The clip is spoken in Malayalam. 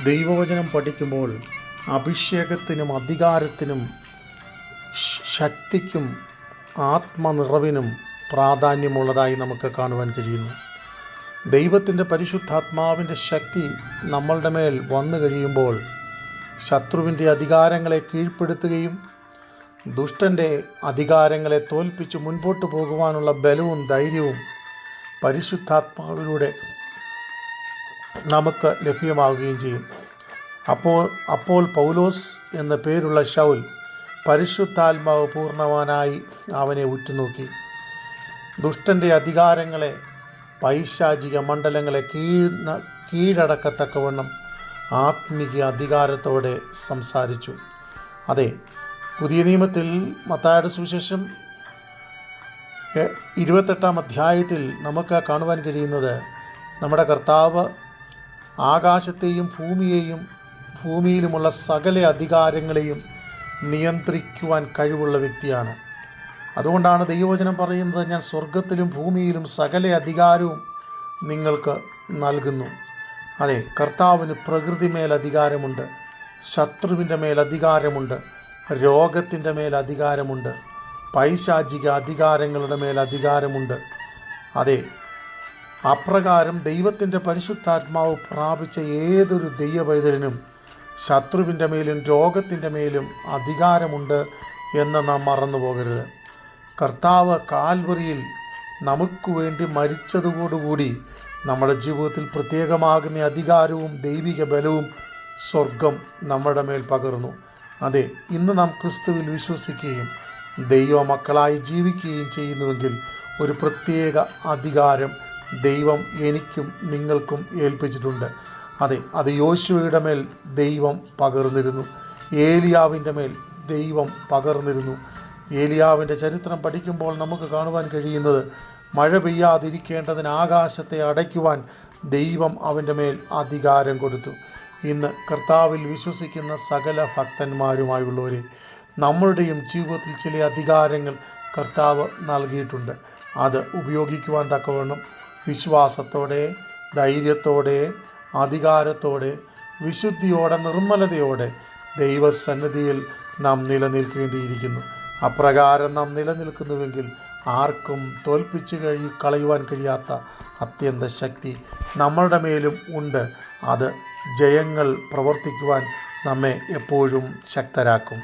ദൈവവചനം പഠിക്കുമ്പോൾ അഭിഷേകത്തിനും അധികാരത്തിനും ശക്തിക്കും ആത്മനിറവിനും പ്രാധാന്യമുള്ളതായി നമുക്ക് കാണുവാൻ കഴിയുന്നു. ദൈവത്തിൻ്റെ പരിശുദ്ധാത്മാവിൻ്റെ ശക്തി നമ്മളുടെ മേൽ വന്നു കഴിയുമ്പോൾ ശത്രുവിൻ്റെ അധികാരങ്ങളെ കീഴ്പ്പെടുത്തുകയും ദുഷ്ടൻ്റെ അധികാരങ്ങളെ തോൽപ്പിച്ച് മുൻപോട്ട് പോകുവാനുള്ള ബലവും ധൈര്യവും പരിശുദ്ധാത്മാവിലൂടെ നമുക്ക് ലഭ്യമാവുകയും ചെയ്യും. അപ്പോൾ പൗലോസ് എന്ന പേരുള്ള ശൗൽ പരിശുദ്ധാത്മാവ് പൂർണ്ണവാനായി അവനെ ഉറ്റുനോക്കി. ദുഷ്ടൻ്റെ അധികാരങ്ങളെ, പൈശാചിക മണ്ഡലങ്ങളെ കീഴടക്കത്തക്കവണ്ണം ആത്മീയ അധികാരത്തോടെ സംസാരിച്ചു. അതെ, പുതിയ നിയമത്തിൽ മത്തായിയുടെ സുവിശേഷം 28-ാം അധ്യായത്തിൽ നമുക്ക് കാണുവാൻ കഴിയുന്നത് നമ്മുടെ കർത്താവ് ആകാശത്തെയും ഭൂമിയിലുമുള്ള സകല അധികാരങ്ങളെയും നിയന്ത്രിക്കുവാൻ കഴിവുള്ള വ്യക്തിയാണ്. അതുകൊണ്ടാണ് ദൈവവചനം പറയുന്നത്, ഞാൻ സ്വർഗത്തിലും ഭൂമിയിലും സകല അധികാരവും നിങ്ങൾക്ക് നൽകുന്നു. അതെ, കർത്താവിന് പ്രകൃതി മേൽ അധികാരമുണ്ട്, ശത്രുവിൻ്റെ മേൽ അധികാരമുണ്ട്, രോഗത്തിൻ്റെ മേൽ അധികാരമുണ്ട്, പൈശാചിക അധികാരങ്ങളുടെ മേൽ അധികാരമുണ്ട്. അതെ, അപ്രകാരം ദൈവത്തിൻ്റെ പരിശുദ്ധാത്മാവ് പ്രാപിച്ച ഏതൊരു ദൈവപൈതലിനും ശത്രുവിൻ്റെ മേലും രോഗത്തിൻ്റെ മേലും അധികാരമുണ്ട് എന്ന് നാം മറന്നു പോകരുത്. കർത്താവ് കാൽവറിയിൽ നമുക്ക് വേണ്ടി മരിച്ചതോടുകൂടി നമ്മുടെ ജീവിതത്തിൽ പ്രത്യേകമാകുന്ന അധികാരവും ദൈവിക ബലവും സ്വർഗം നമ്മുടെ മേൽ പകർന്നു. അതെ, ഇന്ന് നാം ക്രിസ്തുവിൽ വിശ്വസിക്കുകയും ദൈവ മക്കളായി ജീവിക്കുകയും ചെയ്യുന്നുവെങ്കിൽ ഒരു പ്രത്യേക അധികാരം ദൈവം എനിക്കും നിങ്ങൾക്കും ഏൽപ്പിച്ചിട്ടുണ്ട്. അതെ, അത് യോശുവയുടെ മേൽ ദൈവം പകർന്നിരുന്നു, ഏലിയാവിൻ്റെ മേൽ ദൈവം പകർന്നിരുന്നു. ഏലിയാവിൻ്റെ ചരിത്രം പഠിക്കുമ്പോൾ നമുക്ക് കാണുവാൻ കഴിയുന്നത്, മഴ പെയ്യാതിരിക്കേണ്ടതിന് ആകാശത്തെ അടയ്ക്കുവാൻ ദൈവം അവൻ്റെ മേൽ അധികാരം കൊടുത്തു. ഇന്ന് കർത്താവിൽ വിശ്വസിക്കുന്ന സകല ഭക്തന്മാരുമായുള്ളവരെ, നമ്മളുടെയും ജീവിതത്തിൽ ചില അധികാരങ്ങൾ കർത്താവ് നൽകിയിട്ടുണ്ട്. അത് ഉപയോഗിക്കുവാൻ തക്കവണ്ണം വിശ്വാസത്തോടെ, ധൈര്യത്തോടെ, അധികാരത്തോടെ, വിശുദ്ധിയോടെ, നിർമ്മലതയോടെ ദൈവസന്നിധിയിൽ നാം നിലനിൽക്കേണ്ടിയിരിക്കുന്നു. അപ്രകാരം നാം നിലനിൽക്കുന്നുവെങ്കിൽ ആർക്കും തോൽപ്പിച്ച് കളയുവാൻ കഴിയാത്ത അത്യന്ത ശക്തി നമ്മളുടെ മേലും ഉണ്ട്. അത് ജയങ്ങൾ പ്രവർത്തിക്കുവാൻ നമ്മെ എപ്പോഴും ശക്തരാക്കും.